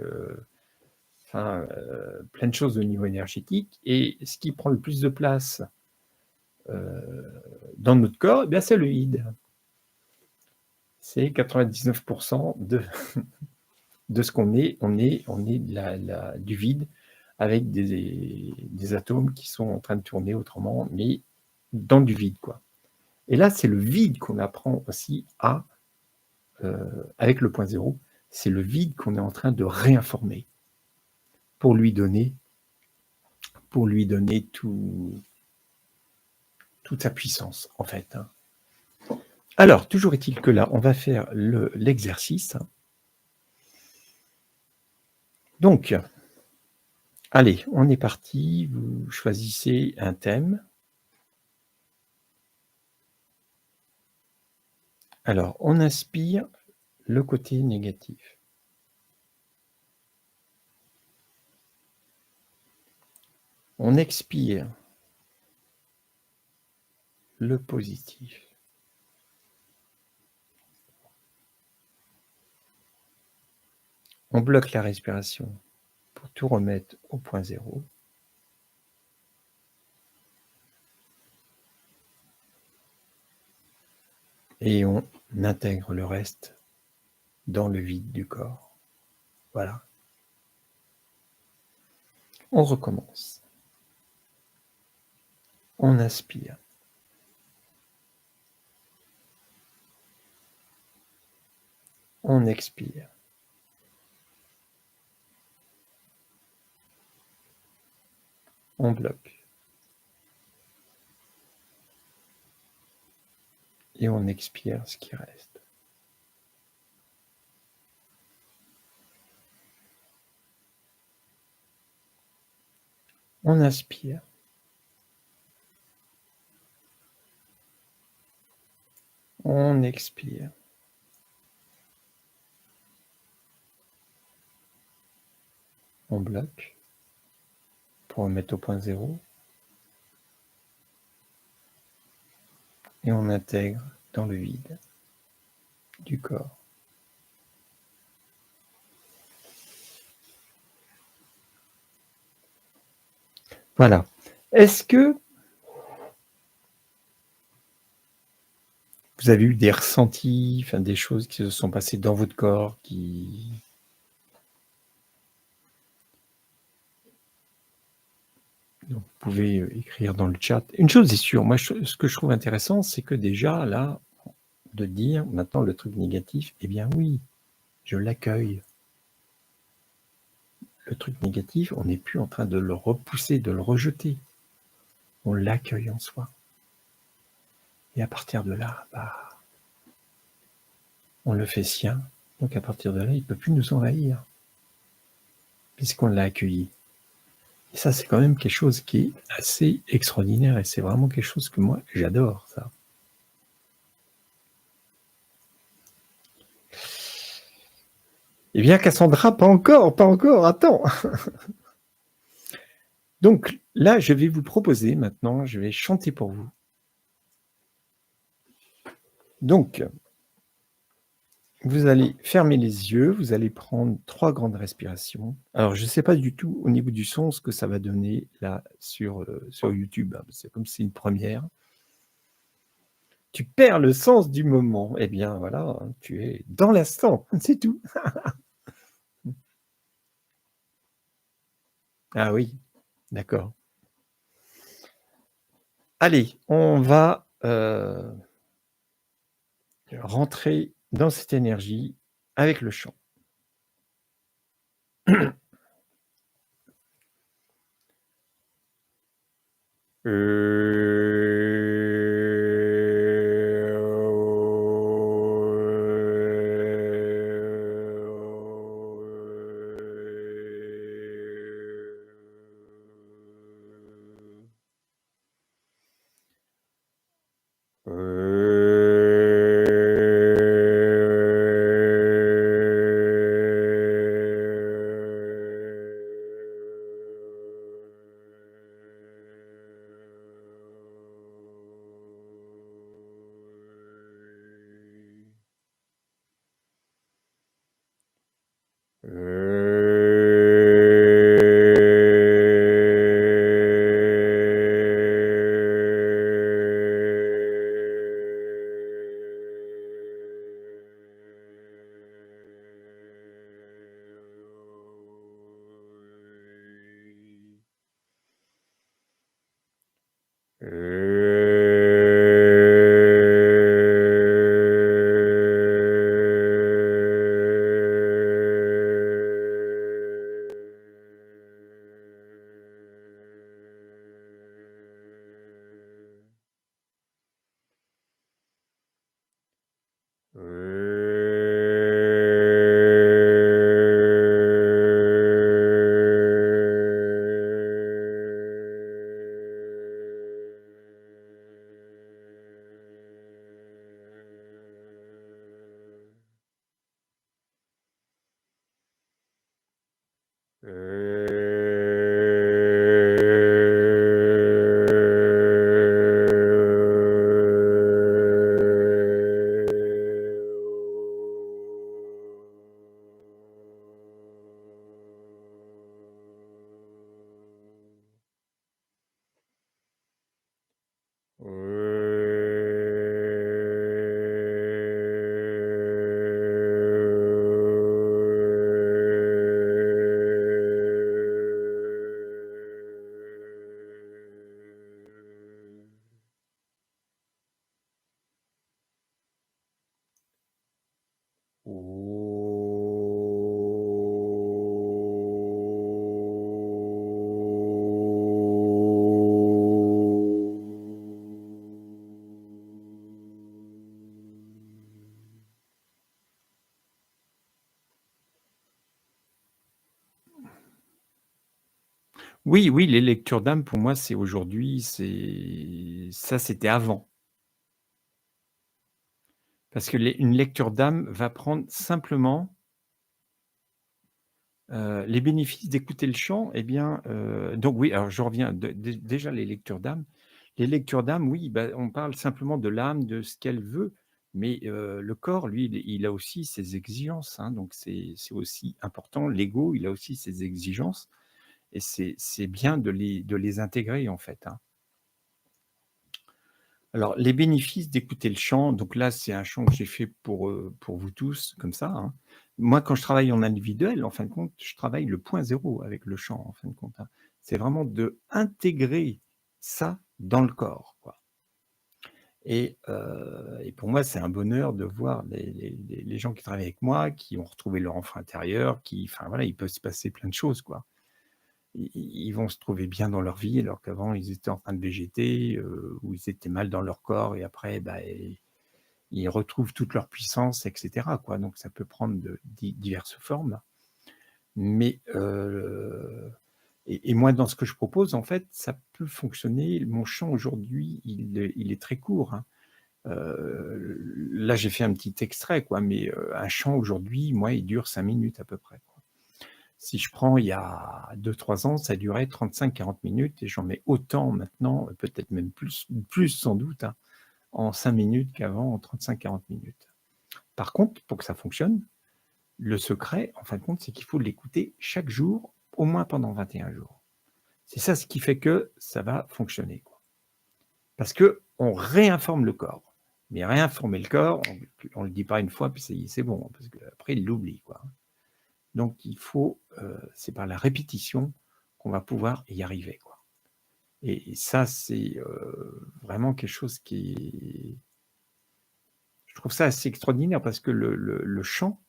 A: plein de choses au niveau énergétique. Et ce qui prend le plus de place dans notre corps, eh bien, c'est le vide. C'est 99% de ce qu'on est. On est du vide avec des atomes qui sont en train de tourner autrement, mais dans du vide, quoi. Et là, c'est le vide qu'on apprend aussi avec le point zéro, c'est le vide qu'on est en train de réinformer pour lui donner toute sa puissance, en fait. Alors, toujours est-il que là, on va faire l'exercice. Donc, allez, on est parti. Vous choisissez un thème. Alors, on inspire le côté négatif. On expire le positif. On bloque la respiration pour tout remettre au point zéro. Et on intègre le reste dans le vide du corps. Voilà. On recommence. On inspire. On expire. On bloque. et on expire ce qui reste. On inspire. On expire. On bloque pour remettre au point zéro. Et on intègre dans le vide du corps. Voilà. Est-ce que vous avez eu des ressentis, enfin des choses qui se sont passées dans votre corps qui... Donc, vous pouvez écrire dans le chat. Une chose est sûre, moi ce que je trouve intéressant, c'est que déjà là, de dire maintenant le truc négatif, eh bien oui, je l'accueille. Le truc négatif, on n'est plus en train de le repousser, de le rejeter. On l'accueille en soi. Et à partir de là, on le fait sien. Donc à partir de là, il ne peut plus nous envahir, puisqu'on l'a accueilli. Et ça, c'est quand même quelque chose qui est assez extraordinaire, et c'est vraiment quelque chose que moi, j'adore, ça. Eh bien, Cassandra, pas encore, attends. Donc là, je vais vous proposer maintenant, je vais chanter pour vous. Donc, vous allez fermer les yeux, vous allez prendre 3 grandes respirations. Alors, je ne sais pas du tout au niveau du son ce que ça va donner là sur YouTube. C'est comme si c'est une première. Tu perds le sens du moment. Eh bien, voilà, tu es dans l'instant, c'est tout. Ah oui, d'accord. Allez, on va rentrer dans cette énergie avec le chant. Oui, oui, les lectures d'âme, pour moi, c'est aujourd'hui, c'était avant. Parce que une lecture d'âme va prendre simplement les bénéfices d'écouter le chant. Eh bien, donc oui, alors je reviens, déjà les lectures d'âme. Les lectures d'âme, oui, bah, on parle simplement de l'âme, de ce qu'elle veut, mais le corps, lui, il a aussi ses exigences, hein, donc c'est aussi important. L'ego, il a aussi ses exigences et c'est bien de les intégrer, en fait, hein. Alors, les bénéfices d'écouter le chant, donc là, c'est un chant que j'ai fait pour vous tous, comme ça, hein. Moi, quand je travaille en individuel, en fin de compte, je travaille le point zéro avec le chant, en fin de compte, hein. C'est vraiment d'intégrer ça dans le corps, quoi. Et pour moi, c'est un bonheur de voir les gens qui travaillent avec moi, qui ont retrouvé leur enfant intérieur, enfin voilà, il peut se passer plein de choses, quoi. Ils vont se trouver bien dans leur vie, alors qu'avant ils étaient en train de végéter, ou ils étaient mal dans leur corps et après, bah, ils retrouvent toute leur puissance et cetera, quoi. Donc ça peut prendre de diverses formes. Mais et moi, dans ce que je propose, en fait, ça peut fonctionner. Mon chant aujourd'hui, il est très court, hein. Là, j'ai fait un petit extrait, quoi, mais un chant aujourd'hui, moi, il dure 5 minutes à peu près, quoi. Si je prends il y a 2-3 ans, ça durait 35-40 minutes et j'en mets autant maintenant, peut-être même plus sans doute, hein, en 5 minutes qu'avant en 35-40 minutes. Par contre, pour que ça fonctionne, le secret, en fin de compte, c'est qu'il faut l'écouter chaque jour, au moins pendant 21 jours. C'est ça ce qui fait que ça va fonctionner, quoi. Parce qu'on réinforme le corps. Mais réinformer le corps, on ne le dit pas une fois, puis ça y est, c'est bon, parce qu'après, il l'oublie, quoi. Donc il faut, c'est par la répétition qu'on va pouvoir y arriver, quoi. Et ça, c'est, vraiment quelque chose je trouve ça assez extraordinaire parce que le chant,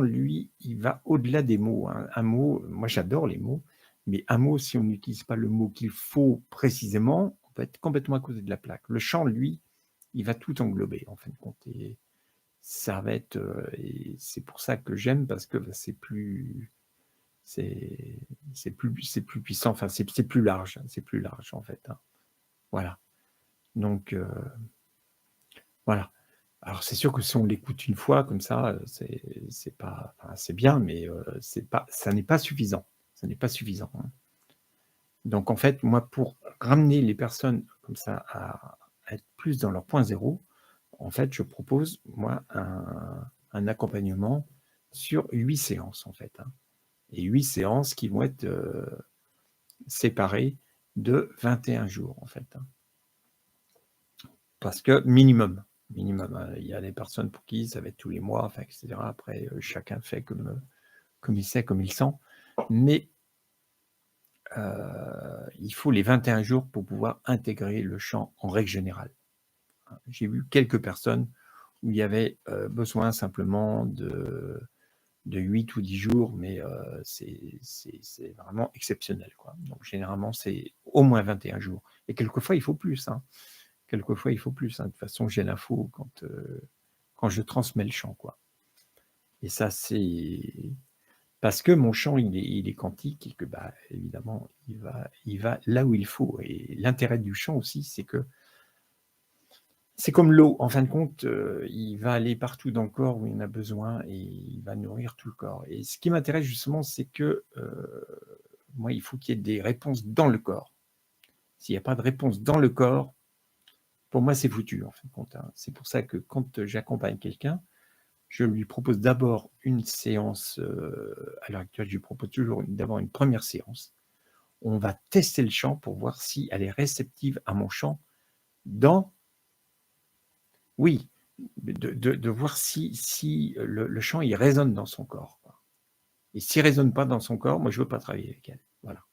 A: lui, il va au-delà des mots, hein. Un mot, moi j'adore les mots, mais un mot, si on n'utilise pas le mot qu'il faut précisément, on peut être complètement à côté de la plaque. Le chant, lui, il va tout englober en fin de compte et ça va être, et c'est pour ça que j'aime parce que, bah, c'est c'est plus puissant, enfin c'est plus large, c'est plus large en fait, hein. Voilà. Donc voilà. Alors c'est sûr que si on l'écoute une fois comme ça, c'est pas, enfin c'est bien, mais ça n'est pas suffisant. Ça n'est pas suffisant, hein. Donc en fait, moi, pour ramener les personnes comme ça à être plus dans leur point zéro, en fait, je propose, moi, un accompagnement sur 8 séances, en fait, hein, et 8 séances qui vont être, séparées de 21 jours, en fait, hein. Parce que minimum, hein, il y a des personnes pour qui ça va être tous les mois, enfin, et cetera. Après, chacun fait comme il sait, comme il sent. Mais il faut les 21 jours pour pouvoir intégrer le chant en règle générale. J'ai vu quelques personnes où il y avait besoin simplement de 8 ou 10 jours, mais c'est vraiment exceptionnel, quoi. Donc généralement, c'est au moins 21 jours. Et quelquefois, il faut plus, hein. Quelquefois, il faut plus, hein. De toute façon, j'ai l'info quand je transmets le chant, quoi. Et ça, c'est parce que mon chant, il est quantique et que, bah, évidemment, il va là où il faut. Et l'intérêt du chant aussi, c'est que c'est comme l'eau. En fin de compte, il va aller partout dans le corps où il en a besoin et il va nourrir tout le corps. Et ce qui m'intéresse justement, c'est que, moi, il faut qu'il y ait des réponses dans le corps. S'il n'y a pas de réponse dans le corps, pour moi, c'est foutu, en fin de compte, hein. C'est pour ça que quand j'accompagne quelqu'un, je lui propose d'abord une séance, à l'heure actuelle, je lui propose toujours d'abord une première séance. On va tester le chant pour voir si elle est réceptive à mon chant dans oui, de voir si le chant, il résonne dans son corps, quoi. Et s'il résonne pas dans son corps, moi, je veux pas travailler avec elle. Voilà,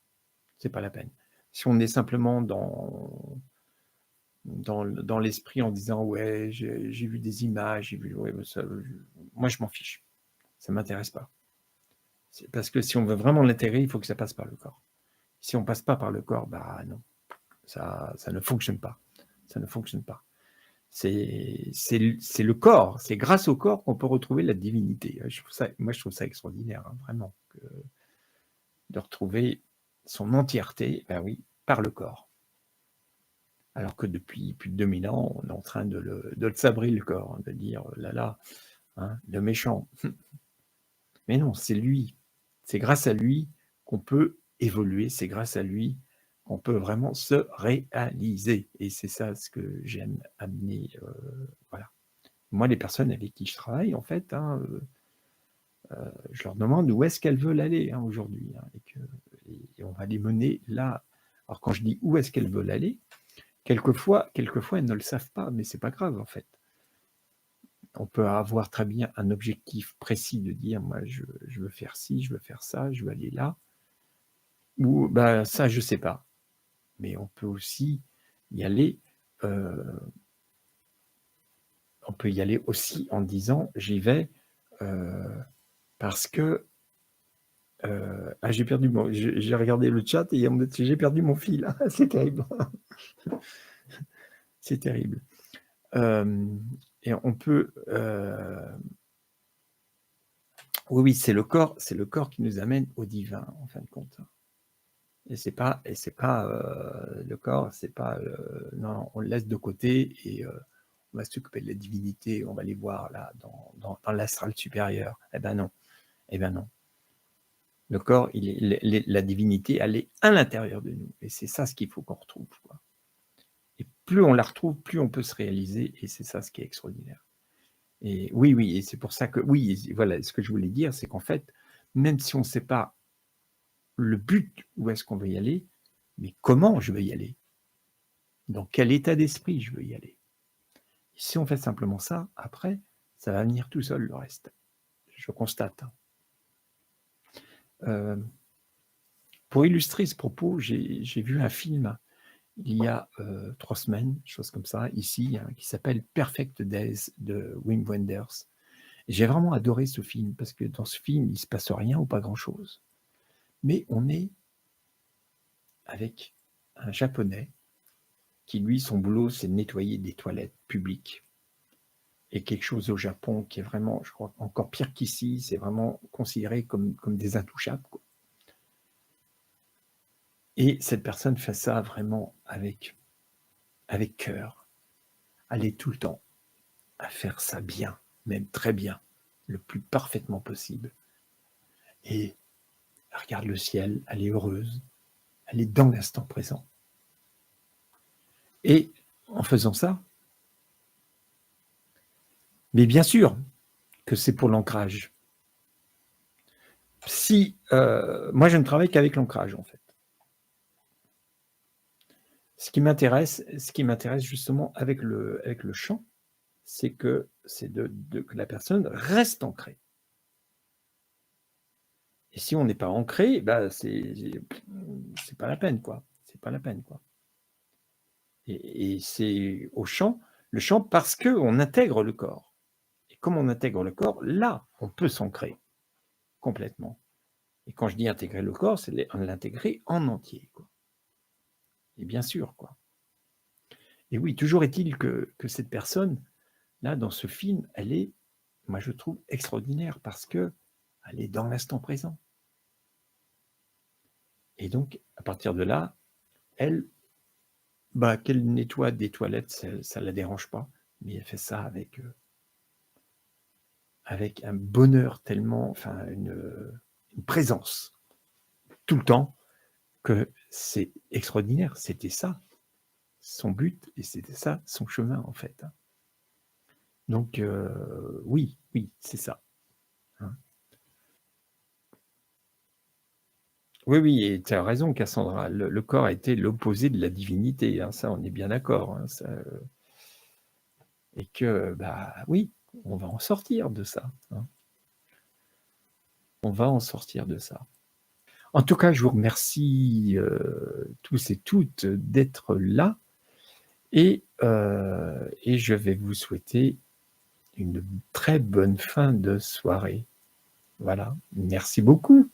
A: c'est pas la peine. Si on est simplement dans l'esprit en disant: «Ouais, j'ai vu des images, j'ai vu», ouais, ça, moi, je m'en fiche. Ça m'intéresse pas. C'est parce que si on veut vraiment l'intégrer, il faut que ça passe par le corps. Si on passe pas par le corps, bah non, ça ne fonctionne pas. Ça ne fonctionne pas. C'est le corps, c'est grâce au corps qu'on peut retrouver la divinité. Je trouve ça extraordinaire, hein, vraiment, de retrouver son entièreté, ben oui, par le corps. Alors que depuis plus de 2000 ans, on est en train de le sabrer le corps, hein, de dire là là, hein, le méchant. Mais non, c'est lui. C'est grâce à lui qu'on peut évoluer, c'est grâce à lui qu'on peut vraiment se réaliser. Et c'est ça ce que j'aime amener. Voilà. Moi, les personnes avec qui je travaille, en fait, hein, je leur demande où est-ce qu'elles veulent aller hein, aujourd'hui. Hein, et on va les mener là. Alors quand je dis où est-ce qu'elles veulent aller, quelquefois, elles ne le savent pas, mais c'est pas grave en fait. On peut avoir très bien un objectif précis de dire, moi, je veux faire ci, je veux faire ça, je veux aller là. Ou bah, ça, je ne sais pas. Mais on peut aussi y aller, on peut y aller aussi en disant, j'y vais parce que j'ai perdu j'ai regardé le chat et j'ai perdu mon fil. C'est terrible. C'est terrible. Et on peut oui, c'est le corps qui nous amène au divin, en fin de compte. Et c'est pas le corps, c'est pas non, on le laisse de côté et on va s'occuper de la divinité, on va les voir là dans l'astral supérieur. Eh ben non, eh ben non. Le corps, la divinité, elle est à l'intérieur de nous. Et c'est ça ce qu'il faut qu'on retrouve, quoi. Et plus on la retrouve, plus on peut se réaliser. Et c'est ça ce qui est extraordinaire. Et oui, et c'est pour ça que, oui, voilà, ce que je voulais dire, c'est qu'en fait, même si on ne sait pas le but, où est-ce qu'on veut y aller, mais comment je veux y aller, dans quel état d'esprit je veux y aller. Et si on fait simplement ça, après, ça va venir tout seul le reste. Je constate. Pour illustrer ce propos, j'ai vu un film il y a 3 semaines, chose comme ça, ici, hein, qui s'appelle Perfect Days de Wim Wenders. J'ai vraiment adoré ce film parce que dans ce film, il ne se passe rien ou pas grand-chose. Mais on est avec un Japonais qui, lui, son boulot, c'est de nettoyer des toilettes publiques. Et quelque chose au Japon qui est vraiment, je crois, encore pire qu'ici, c'est vraiment considéré comme des intouchables, quoi. Et cette personne fait ça vraiment avec cœur. Elle est tout le temps à faire ça bien, même très bien, le plus parfaitement possible. Et elle regarde le ciel, elle est heureuse, elle est dans l'instant présent. Et en faisant ça, mais bien sûr que c'est pour l'ancrage. Si moi je ne travaille qu'avec l'ancrage en fait. Ce qui m'intéresse justement avec le chant, c'est que la personne reste ancrée. Et si on n'est pas ancré, bah c'est pas la peine, quoi. C'est pas la peine, quoi. Et c'est au chant, le chant parce qu'on intègre le corps. Et comme on intègre le corps, là, on peut s'ancrer complètement. Et quand je dis intégrer le corps, c'est l'intégrer en entier, quoi. Et bien sûr, quoi. Et oui, toujours est-il que cette personne, là, dans ce film, elle est, moi je trouve, extraordinaire parce qu'elle est dans l'instant présent. Et donc, à partir de là, elle, bah, qu'elle nettoie des toilettes, ça ne la dérange pas, mais elle fait ça avec un bonheur tellement, enfin, une présence tout le temps, que c'est extraordinaire. C'était ça, son but, et c'était ça, son chemin, en fait. Donc, oui, c'est ça. Hein. Oui, et tu as raison, Cassandra. Le corps a été l'opposé de la divinité. Hein, ça, on est bien d'accord. Hein, et que, bah oui, on va en sortir de ça. Hein. On va en sortir de ça. En tout cas, je vous remercie tous et toutes d'être là. Et je vais vous souhaiter une très bonne fin de soirée. Voilà. Merci beaucoup.